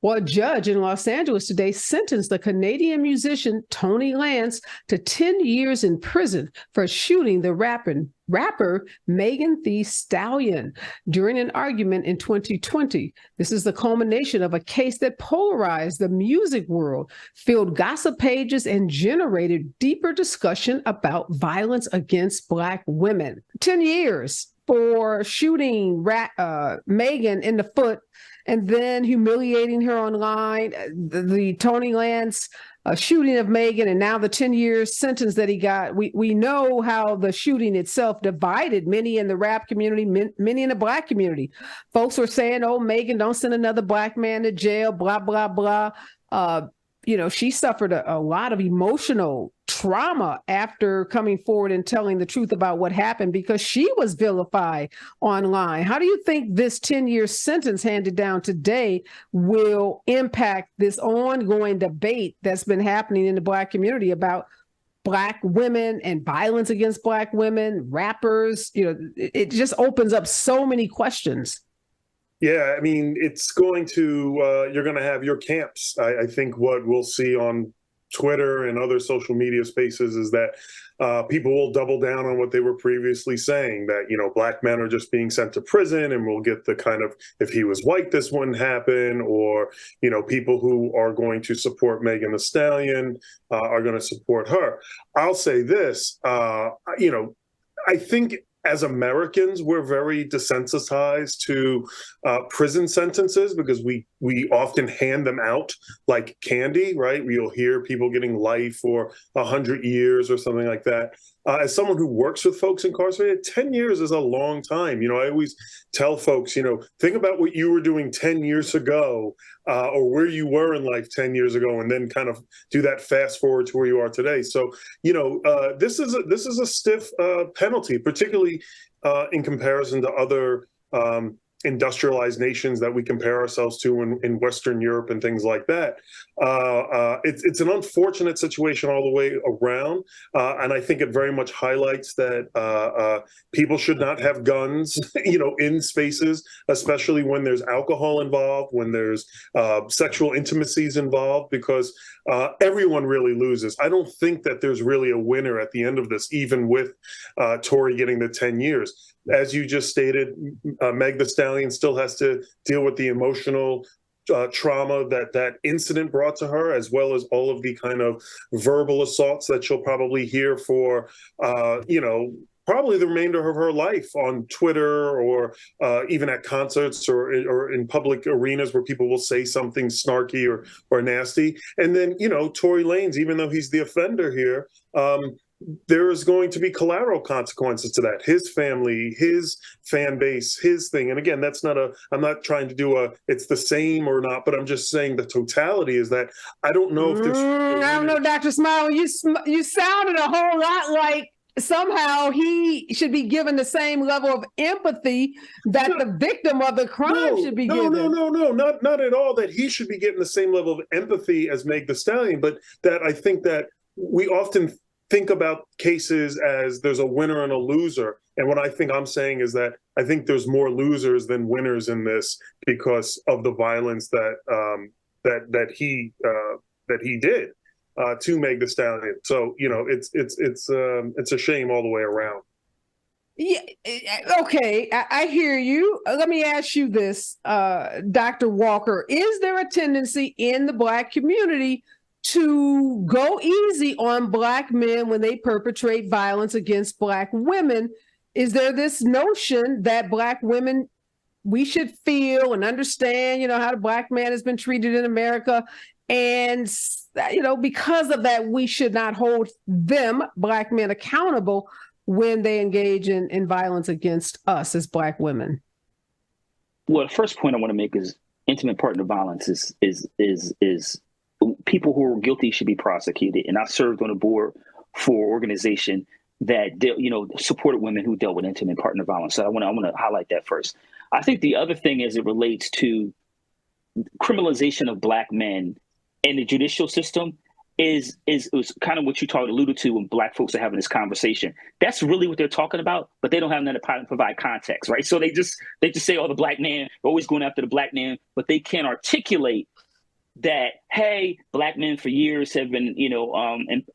Well, a judge in Los Angeles today sentenced the Canadian musician Tory Lanez to 10 years in prison for shooting the rapper Megan Thee Stallion during an argument in 2020. This is the culmination of a case that polarized the music world, filled gossip pages, and generated deeper discussion about violence against Black women. 10 years for shooting Megan in the foot and then humiliating her online, the Tory Lanez shooting of Megan, and now the 10-year sentence that he got. We know how the shooting itself divided many in the rap community, many in the Black community. Folks were saying, oh, Megan, don't send another Black man to jail, blah, blah, blah. She suffered a lot of emotional trauma after coming forward and telling the truth about what happened because she was vilified online. How do you think this 10-year sentence handed down today will impact this ongoing debate that's been happening in the Black community about Black women and violence against Black women, rappers? It just opens up so many questions. Yeah, I mean, it's going to, you're going to have your camps. I think what we'll see on Twitter and other social media spaces is that people will double down on what they were previously saying, that, Black men are just being sent to prison, and we'll get the kind of, if he was white, this wouldn't happen, or, people who are going to support Megan Thee Stallion are going to support her. I'll say this, I think as Americans, we're very desensitized to prison sentences because we often hand them out like candy, right? You'll hear people getting life or 100 years or something like that. As someone who works with folks incarcerated, 10 years is a long time. I always tell folks, think about what you were doing 10 years ago or where you were in life 10 years ago, and then kind of do that fast forward to where you are today. So, this is a stiff penalty, particularly in comparison to other industrialized nations that we compare ourselves to in Western Europe and things like that. It's an unfortunate situation all the way around. And I think it very much highlights that people should not have guns, in spaces, especially when there's alcohol involved, when there's sexual intimacies involved, because everyone really loses. I don't think that there's really a winner at the end of this, even with Tory getting the 10 years. As you just stated, Meg Thee Stallion still has to deal with the emotional trauma that incident brought to her, as well as all of the kind of verbal assaults that she'll probably hear for, probably the remainder of her life on Twitter or even at concerts or in public arenas where people will say something snarky or nasty. And then, Tory Lanez, even though he's the offender here, there is going to be collateral consequences to that. His family, his fan base, his thing. And again, I'm not trying to do it's the same or not, but I'm just saying the totality is that I don't know if there's... I don't know, Dr. Smiley, you sounded a whole lot like somehow he should be given the same level of empathy that the victim of the crime should be given. No, not at all that he should be getting the same level of empathy as Meg Thee Stallion, but that I think that we often think about cases as there's a winner and a loser. And what I'm saying is that I think there's more losers than winners in this because of the violence that he did to Meg Thee Stallion. So, it's a shame all the way around. Yeah, okay, I hear you. Let me ask you this, Dr. Walker. Is there a tendency in the Black community to go easy on Black men when they perpetrate violence against Black women? Is there this notion that Black women, we should feel and understand, how the Black man has been treated in America, and, because of that, we should not hold them, Black men, accountable when they engage in violence against us as Black women? Well, the first point I want to make is intimate partner violence is people who are guilty should be prosecuted. And I served on a board for an organization that supported women who dealt with intimate partner violence. So I want to highlight that first. I think the other thing as it relates to criminalization of Black men in the judicial system is kind of what you alluded to when Black folks are having this conversation. That's really what they're talking about, but they don't have nothing to provide context, right? So they just say, oh, the Black man, we're always going after the Black man, but they can't articulate that, hey, black men for years have been,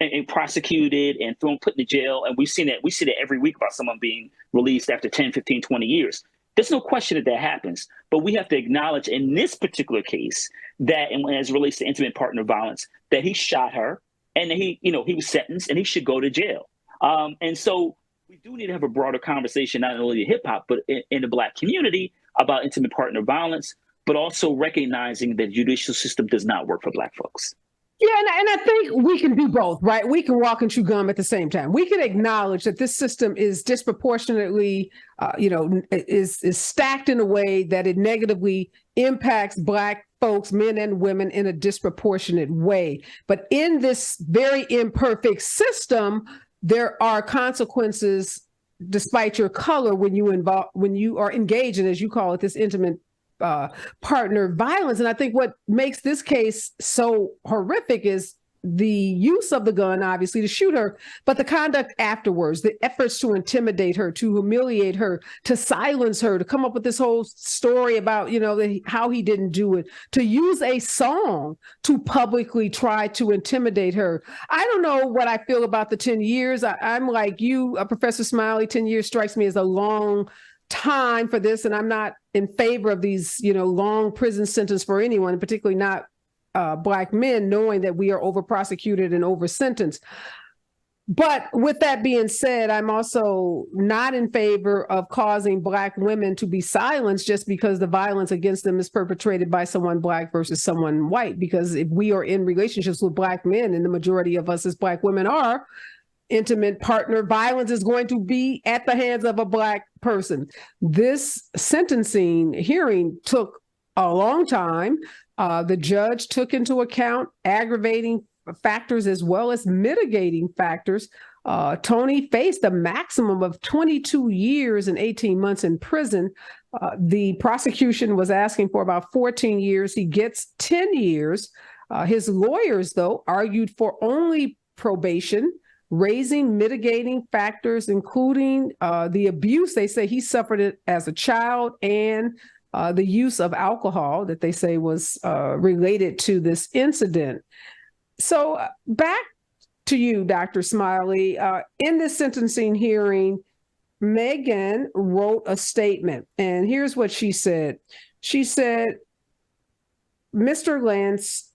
and prosecuted and put in jail. And we see that every week about someone being released after 10, 15, 20 years. There's no question that happens, but we have to acknowledge in this particular case that, and as it relates to intimate partner violence, that he shot her and that he was sentenced and he should go to jail. And so we do need to have a broader conversation, not only in hip hop, but in the Black community about intimate partner violence, but also recognizing that the judicial system does not work for Black folks. Yeah, and I think we can do both, right? We can walk and chew gum at the same time. We can acknowledge that this system is disproportionately, is stacked in a way that it negatively impacts Black folks, men and women, in a disproportionate way. But in this very imperfect system, there are consequences, despite your color, when you are engaged in, as you call it, this intimate partner violence. And I think what makes this case so horrific is the use of the gun, obviously, to shoot her, but the conduct afterwards, the efforts to intimidate her, to humiliate her, to silence her, to come up with this whole story about, how he didn't do it, to use a song to publicly try to intimidate her. I don't know what I feel about the 10 years. I'm like you, Professor Smiley. 10 years strikes me as a long time for this, and I'm not in favor of these, long prison sentence for anyone, particularly not Black men, knowing that we are over prosecuted and over sentenced. But with that being said, I'm also not in favor of causing Black women to be silenced just because the violence against them is perpetrated by someone Black versus someone white. Because if we are in relationships with Black men, and the majority of us as Black women are, intimate partner violence is going to be at the hands of a Black person. This sentencing hearing took a long time. The judge took into account aggravating factors as well as mitigating factors. Tony faced a maximum of 22 years and 18 months in prison. The prosecution was asking for about 14 years. He gets 10 years. His lawyers, though, argued for only probation, raising mitigating factors, including the abuse. They say he suffered it as a child, and the use of alcohol that they say was related to this incident. So back to you, Dr. Smiley. In this sentencing hearing, Megan wrote a statement, and here's what she said. She said, Mr. Lanez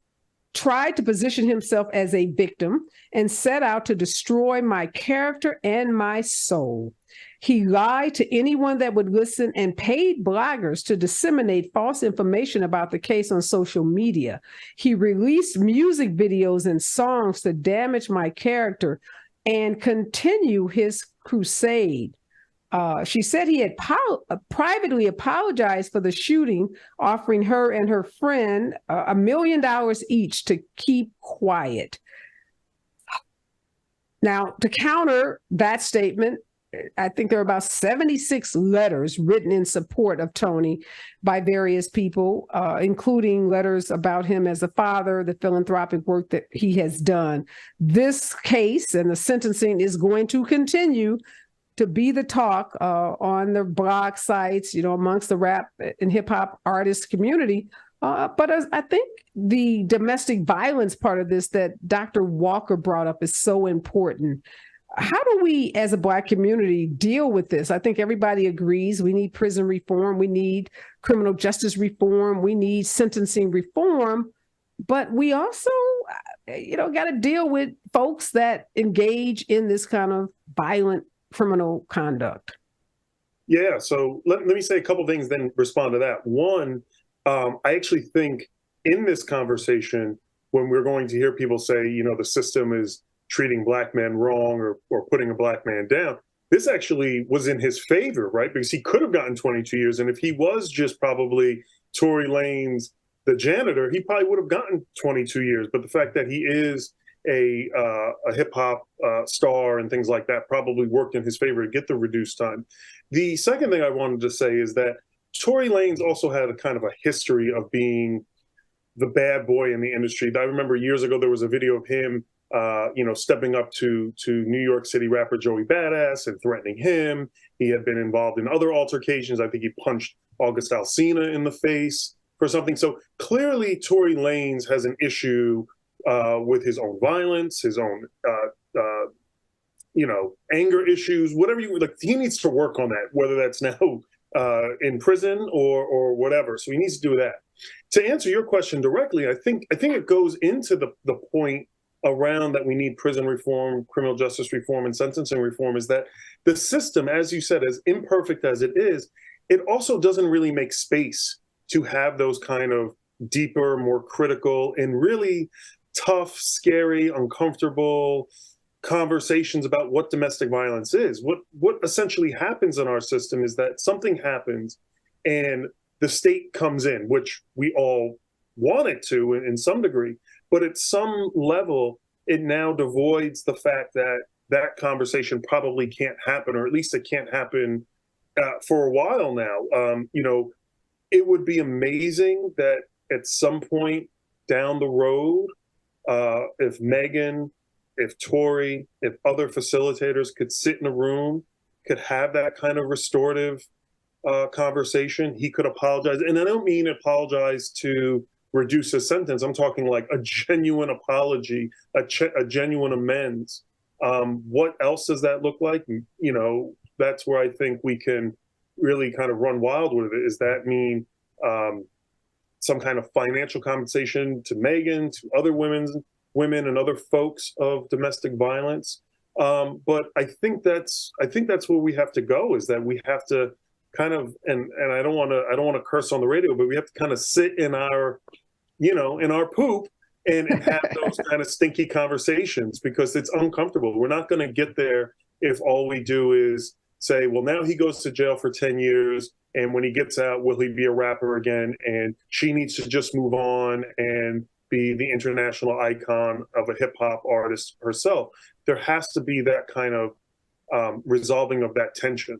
tried to position himself as a victim and set out to destroy my character and my soul. He lied to anyone that would listen and paid bloggers to disseminate false information about the case on social media. He released music videos and songs to damage my character and continue his crusade. She said he had privately apologized for the shooting, offering her and her friend $1 million each to keep quiet. Now, to counter that statement, I think there are about 76 letters written in support of Tony by various people, including letters about him as a father, the philanthropic work that he has done. This case and the sentencing is going to continue to be the talk on the blog sites, amongst the rap and hip hop artist community. But I think the domestic violence part of this that Dr. Walker brought up is so important. How do we, as a Black community, deal with this? I think everybody agrees we need prison reform, we need criminal justice reform, we need sentencing reform, but we also, got to deal with folks that engage in this kind of violent criminal conduct. Yeah, so let me say a couple things, then respond to that. One, I actually think in this conversation, when we're going to hear people say, the system is treating Black men wrong or putting a Black man down, this actually was in his favor, right? Because he could have gotten 22 years. And if he was just probably Tory Lanez, the janitor, he probably would have gotten 22 years. But the fact that he is a hip hop star and things like that probably worked in his favor to get the reduced time. The second thing I wanted to say is that Tory Lanez also had a kind of a history of being the bad boy in the industry. I remember years ago, there was a video of him stepping up to New York City rapper Joey Badass and threatening him. He had been involved in other altercations. I think he punched August Alsina in the face. for something. So clearly Tory Lanez has an issue with his own violence, his own, anger issues, whatever you like. He needs to work on that, whether that's now in prison or whatever. So he needs to do that. To answer your question directly, I think it goes into the point around that we need prison reform, criminal justice reform, and sentencing reform, is that the system, as you said, as imperfect as it is, it also doesn't really make space to have those kind of deeper, more critical, and really tough, scary, uncomfortable conversations about what domestic violence is. What essentially happens in our system is that something happens and the state comes in, which we all want it to in some degree, but at some level, it now devoids the fact that that conversation probably can't happen, or at least it can't happen for a while now. It would be amazing that at some point down the road, if Megan, if Tory, if other facilitators could sit in a room, could have that kind of restorative conversation, he could apologize. And I don't mean apologize to reduce his sentence. I'm talking like a genuine apology, a genuine amends. What else does that look like? That's where I think we can really kind of run wild with it. Does that mean some kind of financial compensation to Megan, to other women and other folks of domestic violence? But I think that's where we have to go, is that we have to kind of, and I don't want to curse on the radio, but we have to kind of sit in our poop and have those kind of stinky conversations, because it's uncomfortable. We're not going to get there if all we do is say, well, now he goes to jail for 10 years, and when he gets out, will he be a rapper again? And she needs to just move on and be the international icon of a hip hop artist herself. There has to be that kind of resolving of that tension.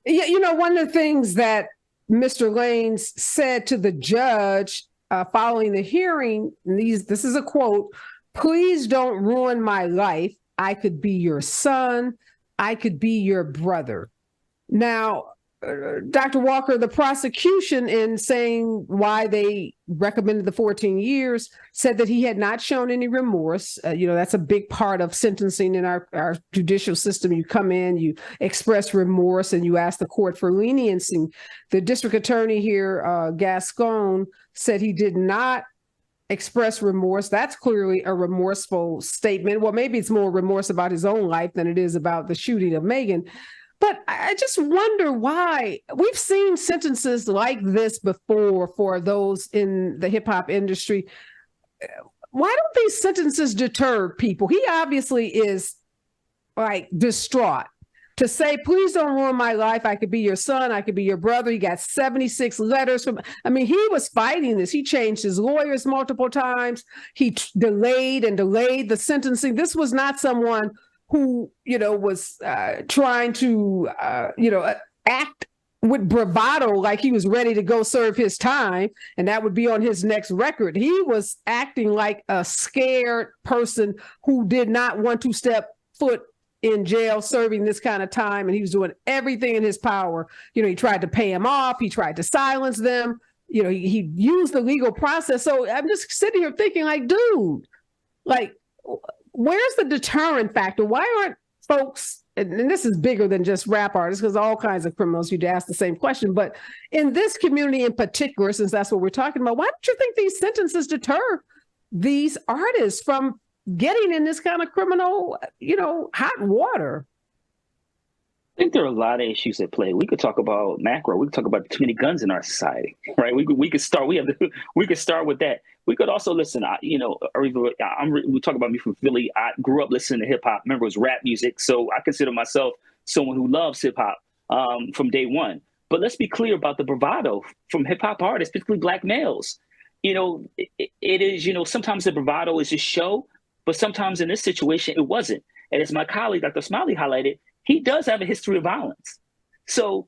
Yeah, one of the things that Mr. Lanez said to the judge following the hearing, this is a quote: "Please don't ruin my life. I could be your son. I could be your brother." Now, Dr. Walker, the prosecution, in saying why they recommended the 14 years, said that he had not shown any remorse. That's a big part of sentencing in our judicial system. You come in, you express remorse, and you ask the court for leniency. The district attorney here, Gascon, said he did not express remorse. That's clearly a remorseful statement. Well, maybe it's more remorse about his own life than it is about the shooting of Megan. But I just wonder why. We've seen sentences like this before for those in the hip hop industry. Why don't these sentences deter people? He obviously is like distraught. To say, please don't ruin my life. I could be your son. I could be your brother. He got 76 letters from, he was fighting this. He changed his lawyers multiple times. He delayed the sentencing. This was not someone who, was trying to, act with bravado like he was ready to go serve his time, and that would be on his next record. He was acting like a scared person who did not want to step foot in jail serving this kind of time, and he was doing everything in his power. He tried to pay him off. He tried to silence them. He used the legal process. So I'm just sitting here thinking, like, dude, like, where's the deterrent factor? Why aren't folks, and this is bigger than just rap artists, because all kinds of criminals, you'd ask the same question, but in this community in particular, since that's what we're talking about, why don't you think these sentences deter these artists from getting in this kind of criminal, hot water? I think there are a lot of issues at play. We could talk about macro. We could talk about too many guns in our society, right? We could start. We could start with that. We could also listen. We talk about me from Philly. I grew up listening to hip hop. Remember, it was rap music, so I consider myself someone who loves hip hop from day one. But let's be clear about the bravado from hip hop artists, particularly Black males. It is. Sometimes the bravado is just show, but sometimes in this situation it wasn't. And as my colleague Dr. Smiley highlighted, he does have a history of violence. So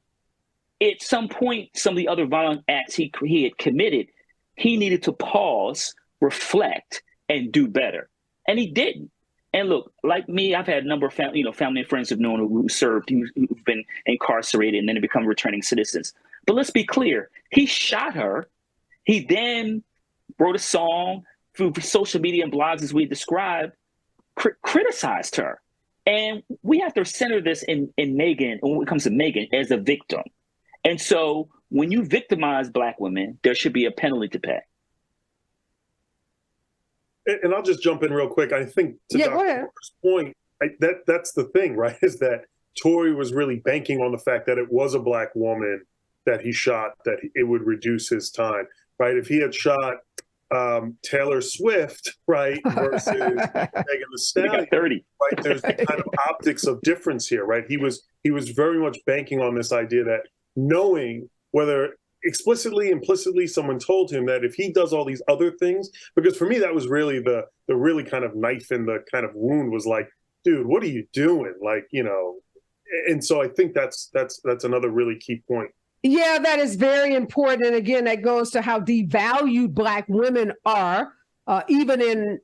at some point, some of the other violent acts he had committed, he needed to pause, reflect, and do better. And he didn't. And look, like me, I've had a number of family and friends who've known who served, who've been incarcerated and then become returning citizens. But let's be clear, he shot her. He then wrote a song through social media and blogs, as we described, criticized her. And we have to center this in Megan, when it comes to Megan, as a victim. And so when you victimize Black women, there should be a penalty to pay. And I'll just jump in real quick. I think to Dr. point, that's the thing, right? Is that Tory was really banking on the fact that it was a Black woman that he shot, that it would reduce his time, right? If he had shot Taylor Swift, right, versus Megan Thee Stallion, 30. right? There's the kind of optics of difference here, right? He was very much banking on this idea that knowing whether explicitly, implicitly, someone told him that if he does all these other things, because for me that was really the really kind of knife in the kind of wound, was like, dude, what are you doing? Like, you know, and so I think that's another really key point. Yeah, that is very important. And again, that goes to how devalued Black women are, even in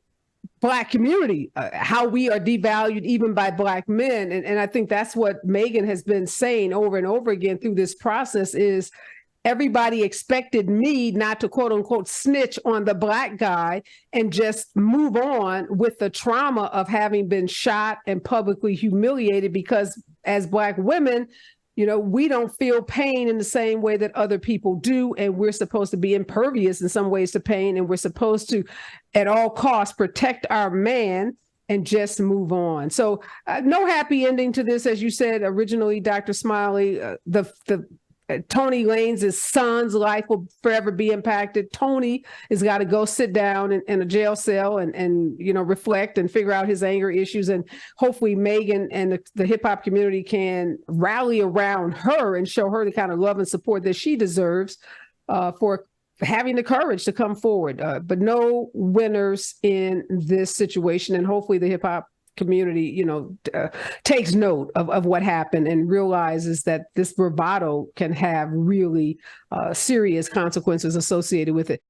Black community, how we are devalued even by Black men. And I think that's what Megan has been saying over and over again through this process is everybody expected me not to, quote unquote, snitch on the Black guy and just move on with the trauma of having been shot and publicly humiliated, because as Black women, you know, we don't feel pain in the same way that other people do. And we're supposed to be impervious in some ways to pain. And we're supposed to, at all costs, protect our man and just move on. So no happy ending to this. As you said, originally, Dr. Smiley, Tory Lanez's son's life will forever be impacted. Tony has got to go sit down in a jail cell and you know, reflect and figure out his anger issues. And hopefully Megan and the hip hop community can rally around her and show her the kind of love and support that she deserves for having the courage to come forward. But no winners in this situation. And hopefully the hip hop community, you know, takes note of what happened and realizes that this bravado can have really serious consequences associated with it.